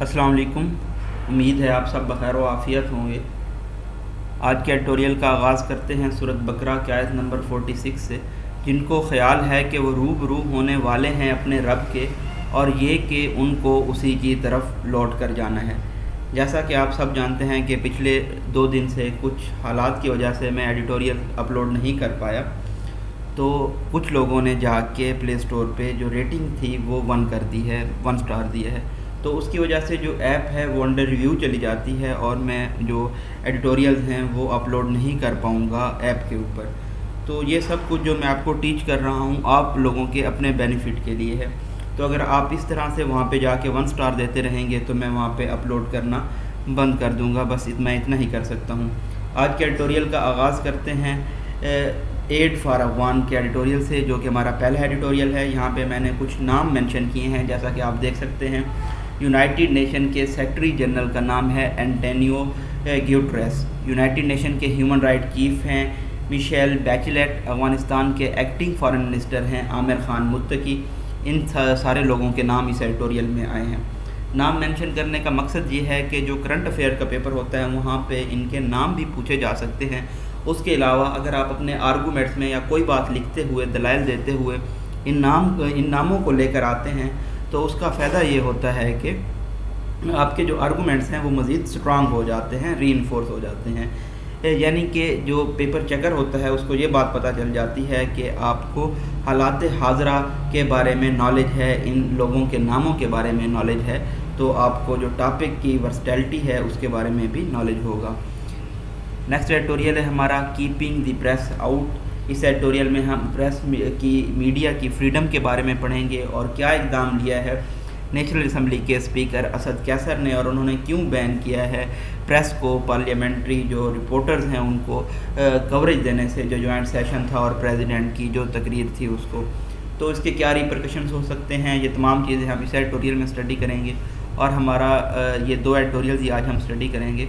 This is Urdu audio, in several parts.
السلام علیکم۔ امید ہے آپ سب بخیر و عافیت ہوں گے۔ آج کے ایڈیٹوریل کا آغاز کرتے ہیں سورۃ بقرہ کی آیت نمبر 46 سے، جن کو خیال ہے کہ وہ روبرو ہونے والے ہیں اپنے رب کے، اور یہ کہ ان کو اسی کی طرف لوٹ کر جانا ہے۔ جیسا کہ آپ سب جانتے ہیں کہ پچھلے 2 دن سے کچھ حالات کی وجہ سے میں ایڈیٹوریل اپلوڈ نہیں کر پایا، تو کچھ لوگوں نے جا کے پلے اسٹور پہ جو ریٹنگ تھی وہ 1 کر دی ہے، 1 اسٹار دیا ہے، تو اس کی وجہ سے جو ایپ ہے وہ انڈر ریویو چلی جاتی ہے، اور میں جو ایڈیٹوریلز ہیں وہ اپلوڈ نہیں کر پاؤں گا ایپ کے اوپر۔ تو یہ سب کچھ جو میں آپ کو ٹیچ کر رہا ہوں آپ لوگوں کے اپنے بینیفٹ کے لیے ہے، تو اگر آپ اس طرح سے وہاں پہ جا کے 1 اسٹار دیتے رہیں گے تو میں وہاں پہ اپلوڈ کرنا بند کر دوں گا، بس میں اتنا ہی کر سکتا ہوں۔ آج کے ایڈیٹوریل کا آغاز کرتے ہیں ایڈ فار افغان کے ایڈیٹوریل سے، جو کہ ہمارا پہلا ایڈیٹوریل ہے۔ یہاں پہ میں نے کچھ نام مینشن کیے ہیں، جیسا کہ آپ دیکھ سکتے ہیں۔ یونائٹڈ نیشن کے سیکرٹری جنرل کا نام ہے اینٹونیو گیوٹریس، یونائٹڈ نیشن کے ہیومن رائٹ چیف ہیں میشیل بیچلیٹ، افغانستان کے ایکٹنگ فارن منسٹر ہیں عامر خان متقی۔ ان سارے لوگوں کے نام اس ایڈیٹوریل میں آئے ہیں۔ نام مینشن کرنے کا مقصد یہ ہے کہ جو کرنٹ افیئر کا پیپر ہوتا ہے وہاں پہ ان کے نام بھی پوچھے جا سکتے ہیں۔ اس کے علاوہ اگر آپ اپنے آرگومنٹس میں یا کوئی بات لکھتے ہوئے، دلائل دیتے ہوئے ان ناموں کو لے کر آتے ہیں تو اس کا فائدہ یہ ہوتا ہے کہ آپ کے جو آرگومنٹس ہیں وہ مزید سٹرانگ ہو جاتے ہیں، ری انفورس ہو جاتے ہیں، یعنی کہ جو پیپر چیکر ہوتا ہے اس کو یہ بات پتہ چل جاتی ہے کہ آپ کو حالات حاضرہ کے بارے میں نالج ہے، ان لوگوں کے ناموں کے بارے میں نالج ہے، تو آپ کو جو ٹاپک کی ورسٹیلٹی ہے اس کے بارے میں بھی نالج ہوگا۔ نیکسٹ ایڈیٹوریل ہے ہمارا کیپنگ دی پریس آؤٹ۔ اس ایڈیٹوریل میں ہم پریس کی میڈیا کی فریڈم کے بارے میں پڑھیں گے اور کیا اقدام لیا ہے نیشنل اسمبلی کے اسپیکر اسد کیسر نے، اور انہوں نے کیوں بین کیا ہے پریس کو، پارلیمنٹری جو رپورٹرز ہیں ان کو کوریج دینے سے، جو جوائنٹ سیشن تھا اور پریزیڈنٹ کی جو تقریر تھی اس کو، تو اس کے کیا ریپرکشنز ہو سکتے ہیں۔ یہ تمام چیزیں ہم اس ایڈیٹوریل میں اسٹڈی کریں گے، اور ہمارا یہ 2 ایڈیٹوریلز ہی آج ہم اسٹڈی کریں گے۔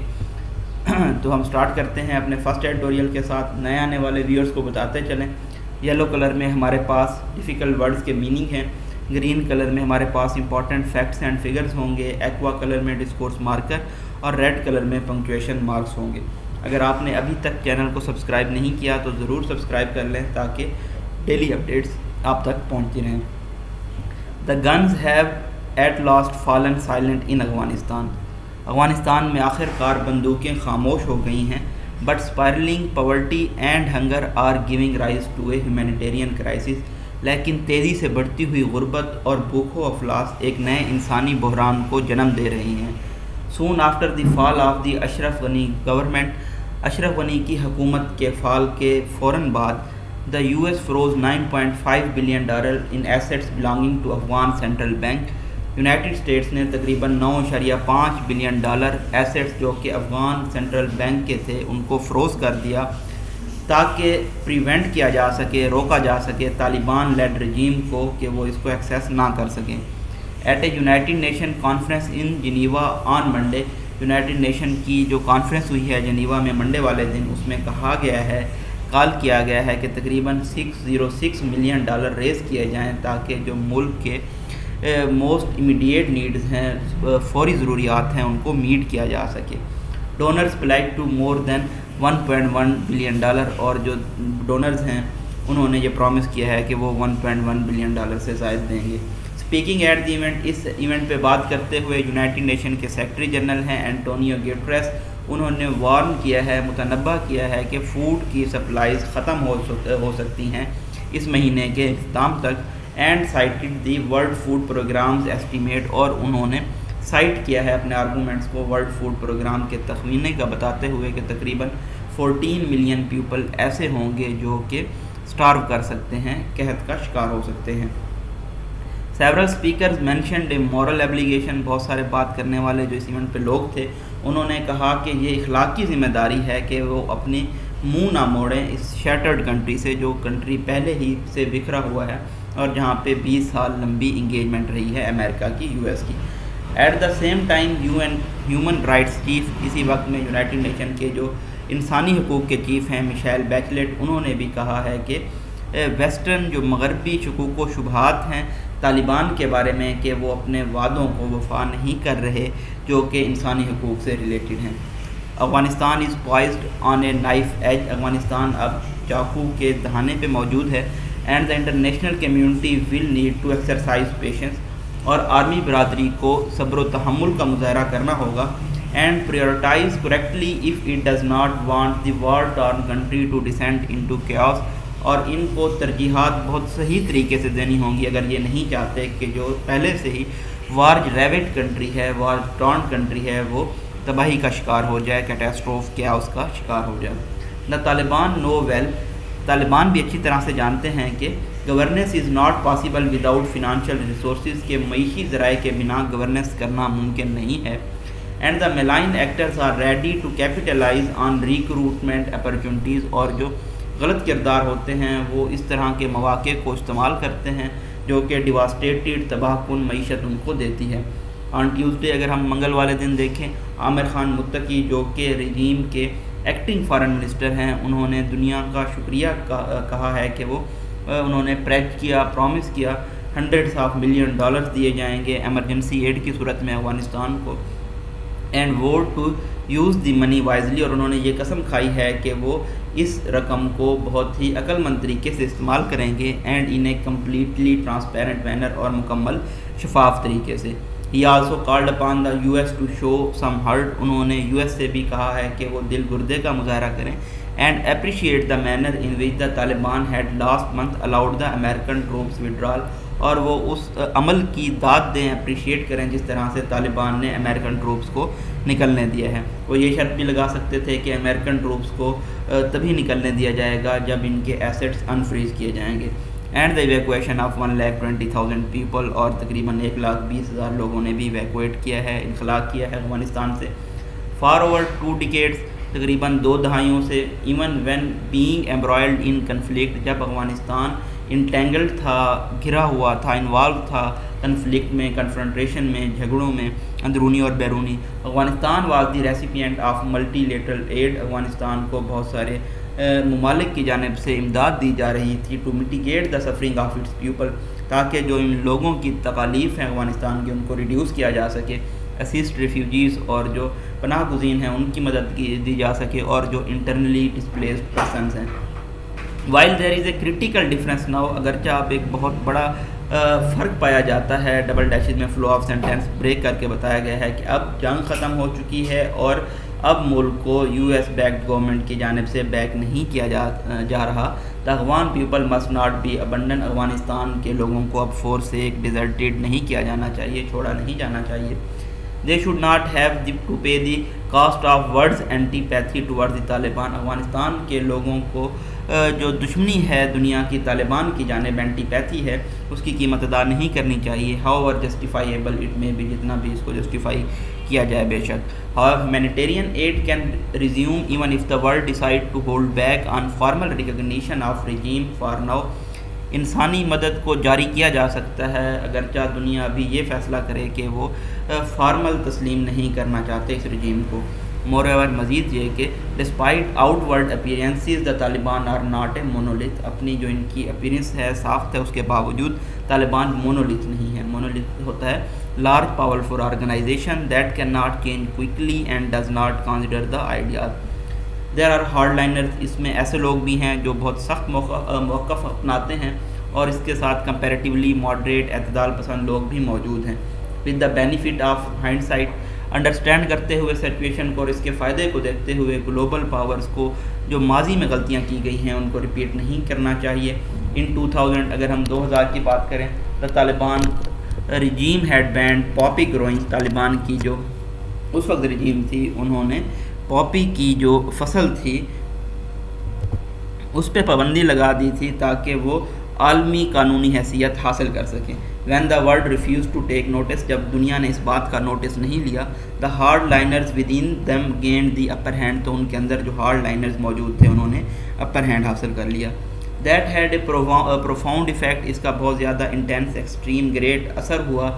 تو ہم سٹارٹ کرتے ہیں اپنے فرسٹ ایڈیٹوریل کے ساتھ۔ نئے آنے والے ویورز کو بتاتے چلیں، یلو کلر میں ہمارے پاس ڈیفیکلٹ ورڈز کے میننگ ہیں، گرین کلر میں ہمارے پاس امپورٹنٹ فیکٹس اینڈ فگرز ہوں گے، ایکوا کلر میں ڈسکورس مارکر، اور ریڈ کلر میں پنکچویشن مارکس ہوں گے۔ اگر آپ نے ابھی تک چینل کو سبسکرائب نہیں کیا تو ضرور سبسکرائب کر لیں تاکہ ڈیلی اپڈیٹس آپ تک پہنچتی رہیں۔ The guns have at last fallen silent in Afghanistan. Afghanistan میں آخر کار بندوقیں خاموش ہو گئی ہیں، but spiralling poverty and hunger are giving rise to a humanitarian crisis. لیکن تیزی سے بڑھتی ہوئی غربت اور بھوک و افلاس ایک نئے انسانی بحران کو جنم دے رہی ہیں۔ Soon after the fall of the Ashraf Ghani government, Ashraf Ghani کی حکومت کے فال کے فوراً بعد the US froze $9.5 billion in assets belonging to Afghan central bank. United States نے تقریباً $9.5 بلین ایسیٹس جو کہ افغان سینٹرل بینک کے تھے ان کو فروز کر دیا، تاکہ پریونٹ کیا جا سکے، روکا جا سکے طالبان لیڈ رجیم کو کہ وہ اس کو ایکسیس نہ کر سکیں۔ At a United Nation conference in Geneva on Monday, United Nation کی جو کانفرنس ہوئی ہے جنیوا میں منڈے والے دن، اس میں کہا گیا ہے، کال کیا گیا ہے کہ تقریباً $606 ملین ریز کیے جائیں تاکہ جو ملک کے موسٹ امیڈیٹ نیڈز ہیں، فوری ضروریات ہیں، ان کو میٹ کیا جا سکے۔ Donors pledged to more than $1.1 billion, اور جو ڈونرز ہیں انہوں نے یہ پرومس کیا ہے کہ وہ $1.1 بلین سے زائد دیں گے۔ اسپیکنگ ایٹ دی ایونٹ، اس ایونٹ پہ بات کرتے ہوئے یونائٹڈ نیشن کے سیکرٹری جنرل ہیں اینٹونیو گیوٹریس، انہوں نے وارن کیا ہے، متنبہ کیا ہے کہ فوڈ کی سپلائیز ختم ہو سکتی ہیں اس مہینے کے اختتام تک، and cited the world food programme's estimate, اور انہوں نے سائٹ کیا ہے اپنے آرگومنٹس کو ورلڈ فوڈ پروگرام کے تخمینے کا بتاتے ہوئے کہ تقریباً 14 ملین پیپل ایسے ہوں گے جو کہ سٹارو کر سکتے ہیں، قحط کا شکار ہو سکتے ہیں۔ Several speakers mentioned a moral ایبلیگیشن، بہت سارے بات کرنے والے جو اس ایونٹ پہ لوگ تھے انہوں نے کہا کہ یہ اخلاقی ذمہ داری ہے کہ وہ اپنی منہ نہ موڑیں اس شیٹرڈ کنٹری سے، جو کنٹری پہلے ہی سے بکھرا ہوا ہے اور جہاں پہ 20 سال لمبی انگیجمنٹ رہی ہے امریکہ کی، US کی۔ At the same time human rights chief, اسی وقت میں یونائٹڈ نیشن کے جو انسانی حقوق کے چیف ہیں میشیل بیچلیٹ، انہوں نے بھی کہا ہے کہ ویسٹرن جو مغربی شکوک و شبہات ہیں طالبان کے بارے میں کہ وہ اپنے وعدوں کو وفا نہیں کر رہے جو کہ انسانی حقوق سے ریلیٹڈ ہیں۔ Afghanistan is poised on a knife edge, Afghanistan اب چاقو کے دہانے پہ موجود ہے۔ And the international community will need to exercise patience, اور عالمی برادری کو صبر و تحمل کا مظاہرہ کرنا ہوگا۔ And prioritise correctly if it does not want the war torn country to descend into chaos, اور ان کو ترجیحات بہت صحیح طریقے سے دینی ہوں گی اگر یہ نہیں چاہتے کہ جو پہلے سے ہی وار ریوٹ کنٹری ہے، وار ٹارن کنٹری ہے، وہ تباہی کا شکار ہو جائے، کیٹاسٹروف کیاس کا شکار ہو جائے۔ دا طالبان نو ویل، طالبان بھی اچھی طرح سے جانتے ہیں کہ governance is not possible without financial resources, کے معیشی ذرائع کے بنا گورننس کرنا ممکن نہیں ہے۔ And the malign actors are ready to capitalise on recruitment opportunities, اور جو غلط کردار ہوتے ہیں وہ اس طرح کے مواقع کو استعمال کرتے ہیں جو کہ ڈیواسٹیٹڈ تباہ کن معیشت ان کو دیتی ہے۔ آن ٹیوزڈے اگر ہم منگل والے دن دیکھیں، عامر خان متقی جو کہ رجیم کے ایکٹنگ فارن منسٹر ہیں، انہوں نے دنیا کا شکریہ کہا ہے کہ وہ انہوں نے پرومس کیا $100 آف ملین دیے جائیں گے ایمرجنسی ایڈ کی صورت میں افغانستان کو، and vowed to use the money wisely, اور انہوں نے یہ قسم کھائی ہے کہ وہ اس رقم کو بہت ہی عقل مند طریقے سے استعمال کریں گے، and in a completely transparent manner, اور مکمل شفاف طریقے سے۔ He also called upon the U S to show some heart, انہوں نے یو ایس سے بھی کہا ہے کہ وہ دل گردے کا مظاہرہ کریں، and appreciate the manner in which the Taliban had last month allowed the American troops withdrawal, اور وہ اس عمل کی داد دیں، اپریشیٹ کریں جس طرح سے طالبان نے امریکن ٹروپس کو نکلنے دیا ہے۔ وہ یہ شرط بھی لگا سکتے تھے کہ امریکن ٹروپس کو تبھی نکلنے دیا جائے گا جب ان کے ایسٹس انفریز کیے جائیں گے۔ And the evacuation of 1,20,000 people, اور تقریباً 1,20,000 لوگوں نے بھی ایویکویٹ کیا ہے، انخلا کیا ہے افغانستان سے۔ فار اوور 2 decades، تقریباً 2 دہائیوں سے، even when being embroiled in conflict, جب افغانستان انٹینگلڈ تھا، گھرا ہوا تھا، انوالو تھا کنفلکٹ میں، کنفرنٹریشن میں، جھگڑوں میں، اندرونی اور بیرونی۔ Afghanistan was the recipient of multilateral aid, Afghanistan کو بہت سارے ممالک کی جانب سے امداد دی جا رہی تھی، to mitigate the suffering of its people, تاکہ جو ان لوگوں کی تکالیف ہیں افغانستان کی ان کو ریڈیوس کیا جا سکے، اسسٹ ریفیوجیز اور جو پناہ گزین ہیں ان کی مدد دی جا سکے، اور جو انٹرنلی ڈسپلیسڈ پرسنز ہیں۔ While there is a critical difference now, اگرچہ اب ایک بہت بڑا فرق پایا جاتا ہے، ڈبل ڈیشز میں فلو آف سینٹینس بریک کر کے بتایا گیا ہے کہ اب جنگ ختم ہو چکی ہے اور اب ملک کو یو ایس بیکڈ گورنمنٹ کی جانب سے بیک نہیں کیا جا رہا۔ The Afghan people must not be abandon, Afghanistan کے لوگوں کو اب فورس سے ایک ڈیزرٹیڈ نہیں کیا جانا چاہیے، چھوڑا نہیں جانا چاہیے۔ They should not have to pay the cost of world's antipathy toward the Taliban, Afghanistan کے لوگوں کو جو دشمنی ہے دنیا کی طالبان کی جانب، اینٹی پیتھی ہے، اس کی قیمت ادا نہیں کرنی چاہیے۔ ہاؤ ایور جسٹیفائیبل اٹ میں بھی، جتنا بھی اس کو جسٹیفائی کیا جائے بے شک۔ Humanitarian aid can resume even if the world decide to hold back on formal recognition of regime for now, انسانی مدد کو جاری کیا جا سکتا ہے اگرچہ دنیا ابھی یہ فیصلہ کرے کہ وہ فارمل تسلیم نہیں کرنا چاہتے اس رجیم کو۔ مور ایور مزید یہ کہ despite outward appearances the Taliban are not a monolith, اپنی جو ان کی اپیرنس ہے، ساخت ہے، اس کے باوجود طالبان مونولیتھ نہیں ہے۔ مونولیتھ ہوتا ہے large powerful organisation that can not change quickly and does not consider the ideas. There are hardliners, اس میں ایسے لوگ بھی ہیں جو بہت سخت موقف اپناتے ہیں، اور اس کے ساتھ کمپیریٹیولی ماڈریٹ اعتدال پسند لوگ بھی موجود ہیں۔ With the benefit of hindsight, understand کرتے ہوئے سچویشن کو اور اس کے فائدے کو دیکھتے ہوئے گلوبل پاورز کو جو ماضی میں غلطیاں کی گئی ہیں ان کو ریپیٹ نہیں کرنا چاہیے۔ ان 2000، اگر ہم 2000 کی بات کریں، دا طالبان رجیم ہیڈ بینڈ پاپی گروئنگ، طالبان کی جو اس وقت رجیم تھی انہوں نے پاپی کی جو فصل تھی اس پہ پابندی لگا دی تھی تاکہ وہ عالمی قانونی حیثیت حاصل کر سکیں۔ When the world refuses to take notice, جب دنیا نے اس بات کا نوٹس نہیں لیا، the hardliners within them gained the upper hand, تو ان کے اندر جو ہارڈ لائنرز موجود تھے انہوں نے اپر ہینڈ حاصل کر لیا۔ That had a profound effect, اس کا بہت زیادہ انٹینس، ایکسٹریم، گریٹ اثر ہوا۔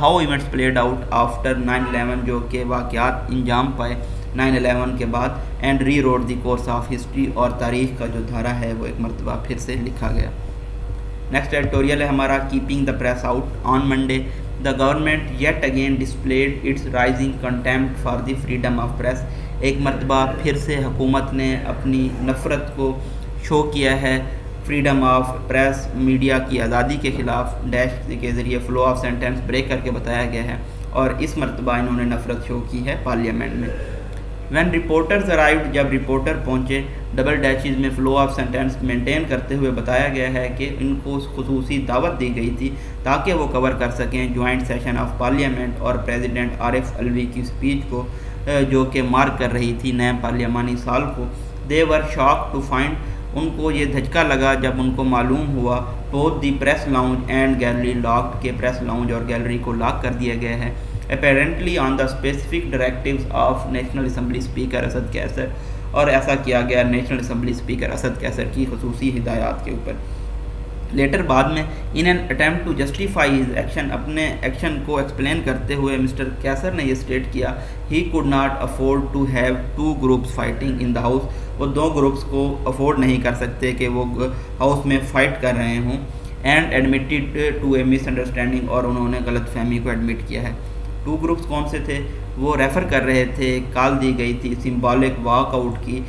How events played out after 9/11، جو کہ واقعات انجام پائے 9/11 کے بعد، and rewrote the course of history, اور تاریخ کا جو دھارا ہے وہ ایک مرتبہ پھر سے لکھا گیا۔ نیکسٹ ایڈیٹوریل ہے ہمارا keeping the press out on Monday the government yet again displayed its rising contempt for the freedom of press. ایک مرتبہ پھر سے حکومت نے اپنی نفرت کو شو کیا ہے فریڈم آف پریس میڈیا کی آزادی کے خلاف. ڈیش کے ذریعے فلو آف سینٹینس بریک کر کے بتایا گیا ہے اور اس مرتبہ انہوں نے نفرت شو کی ہے پارلیمنٹ میں. وین رپورٹرز ارائیوڈ جب رپورٹر پہنچے ڈبل ڈیشز میں فلو آف سینٹینس مینٹین کرتے ہوئے بتایا گیا ہے کہ ان کو خصوصی دعوت دی گئی تھی تاکہ وہ کور کر سکیں جوائنٹ سیشن آف پارلیمنٹ اور پریزیڈنٹ عارف الوی کی اسپیچ کو جو کہ مارک کر رہی تھی نئے پارلیمانی سال کو. دے ور شاک ٹو فائنڈ ان کو یہ دھچکا لگا جب ان کو معلوم ہوا both the press lounge and gallery locked کے پریس لاؤنج اور گیلری کو لاک کر دیا گیا ہے apparently on the specific directives of national assembly speaker Asad کیسر. اور ایسا کیا گیا نیشنل اسمبلی اسپیکر اسد کیسر کی خصوصی ہدایات کے اوپر. لیٹر بعد میں in an attempt to justify his action اپنے ایکشن کو ایکسپلین کرتے ہوئے مسٹر کیسر نے یہ اسٹیٹ کیا he could not afford to have two groups fighting in the house. وہ دو گروپس کو افورڈ نہیں کر سکتے کہ وہ ہاؤس میں فائٹ کر رہے ہوں. And admitted to a misunderstanding اور انہوں نے غلط فہمی کو ایڈمٹ کیا ہے. ٹو گروپس کون سے تھے؟ وہ ریفر کر رہے تھے کال دی گئی تھی سمبولک واک آؤٹ کی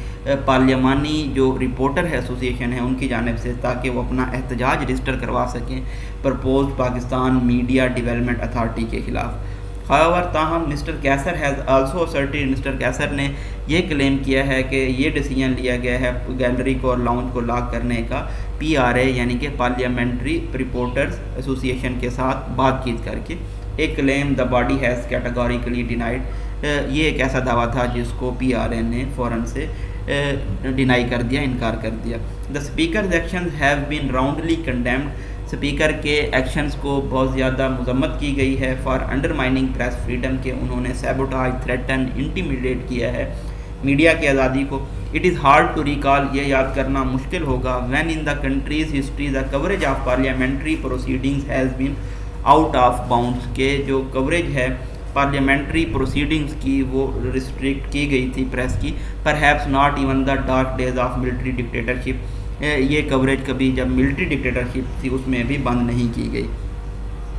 پارلیمانی جو رپورٹر ہے ایسوسیشن ہے ان کی جانب سے تاکہ وہ اپنا احتجاج رجسٹر کروا سکیں proposed Pakistan media development authority کے خلاف. however تاہم مسٹر کیسر has also asserted mister Qaiser نے یہ کلیم کیا ہے کہ یہ ڈیسیجن لیا گیا ہے گیلری کو اور لاؤنج کو لاک کرنے کا PRA یعنی کہ پارلیمنٹری رپورٹرز ایسوسیشن کے ساتھ بات چیت کر کے. ایک claim the body has categorically denied یہ ایک ایسا دعویٰ تھا جس کو PRA نے فوراً سے ڈینائی کر دیا انکار کر دیا. The speakers actions have been roundly condemned speaker کے ایکشنز کو بہت زیادہ مذمت کی گئی ہے فار انڈرمائننگ پریس فریڈم کے انہوں نے سیبوٹاج تھریٹن انٹیمیڈیٹ کیا ہے میڈیا کی آزادی کو. It is hard to recall یہ یاد کرنا مشکل ہوگا when in the country's history the coverage of parliamentary proceedings has been out of bounds کے جو کوریج ہے پارلیمنٹری پروسیڈنگز کی وہ ریسٹرکٹ کی گئی تھی پریس کی. Perhaps not even the dark days of military dictatorship یہ کوریج کبھی جب ملٹری ڈکٹیٹرشپ تھی اس میں بھی بند نہیں کی گئی.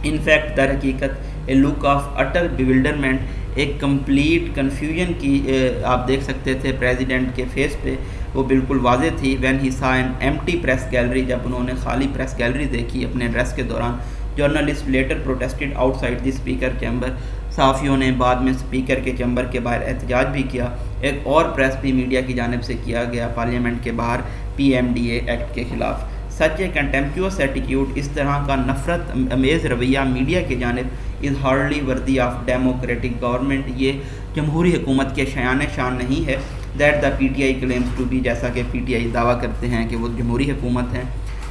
ان فیکٹ در حقیقت اے لک آف اٹر بیولڈرمنٹ ایک کمپلیٹ کنفیوژن کی آپ دیکھ سکتے تھے پریزیڈنٹ کے فیس پہ وہ بالکل واضح تھی. وین ہی سا این ایمٹی پریس گیلری جب انہوں نے خالی پریس گیلری دیکھی اپنے ایڈریس کے دوران. جرنلسٹ لیٹر پروٹیسٹڈ آؤٹ سائڈ دی اسپیکر چیمبر صحافیوں نے بعد میں اسپیکر کے چیمبر کے باہر احتجاج بھی کیا. ایک اور پریس بھی میڈیا کی جانب سے کیا گیا پارلیمنٹ کے باہر PMDA ایکٹ کے خلاف. سچ اے کنٹمپچوس ایٹیٹیوڈ اس طرح کا نفرت امیز رویہ میڈیا کی جانب is hardly worthy of democratic government یہ جمہوری حکومت کے شان نہیں ہے. That the PTI claims to be جیسا کہ PTI دعویٰ کرتے ہیں کہ وہ جمہوری حکومت ہیں.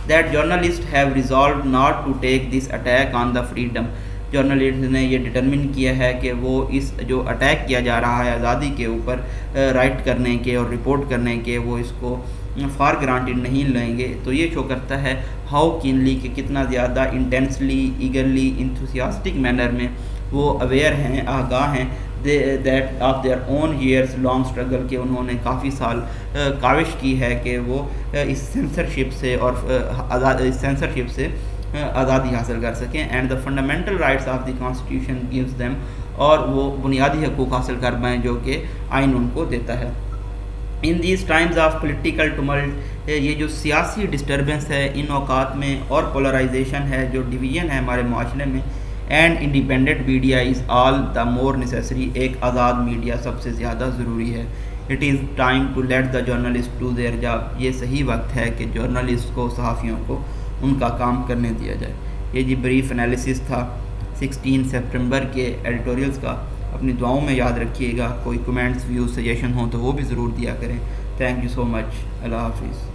That journalist have resolved not to take this attack on the freedom journalist نے یہ ڈٹرمن کیا ہے کہ وہ اس جو اٹیک کیا جا رہا ہے آزادی کے اوپر رائٹ کرنے کے اور رپورٹ کرنے کے وہ اس کو فار گرانٹیڈ نہیں لیں گے. تو یہ شو کرتا ہے ہاؤ کینلی کہ کتنا زیادہ انٹینسلی ایگرلی انتھوسیاسٹک مینر میں وہ اویئر ہیں آگاہ ہیں that of their own years long struggle کہ انہوں نے کافی سال کاوش کی ہے کہ وہ اس سینسرشپ سے اور سینسرشپ سے آزادی حاصل کر سکیں. And the fundamental rights of the constitution gives them اور وہ بنیادی حقوق حاصل کر پائیں جو کہ آئین ان کو دیتا ہے. In these times of political tumult یہ جو سیاسی ڈسٹربنس ہے ان اوقات میں اور پولرائزیشن ہے جو ڈویژن ہے ہمارے معاشرے میں and independent media is all the more necessary ایک آزاد میڈیا سب سے زیادہ ضروری ہے. It is time to let the journalist do their job یہ صحیح وقت ہے کہ جرنلسٹ کو صحافیوں کو ان کا کام کرنے دیا جائے. یہ جی بریف انالیسس تھا 16 سپٹمبر کے ایڈیٹوریلز کا. اپنی دعاؤں میں یاد رکھیے گا. کوئی کمنٹس ویوز سجیشن ہوں تو وہ بھی ضرور دیا کریں. تھینک یو سو مچ. اللہ حافظ.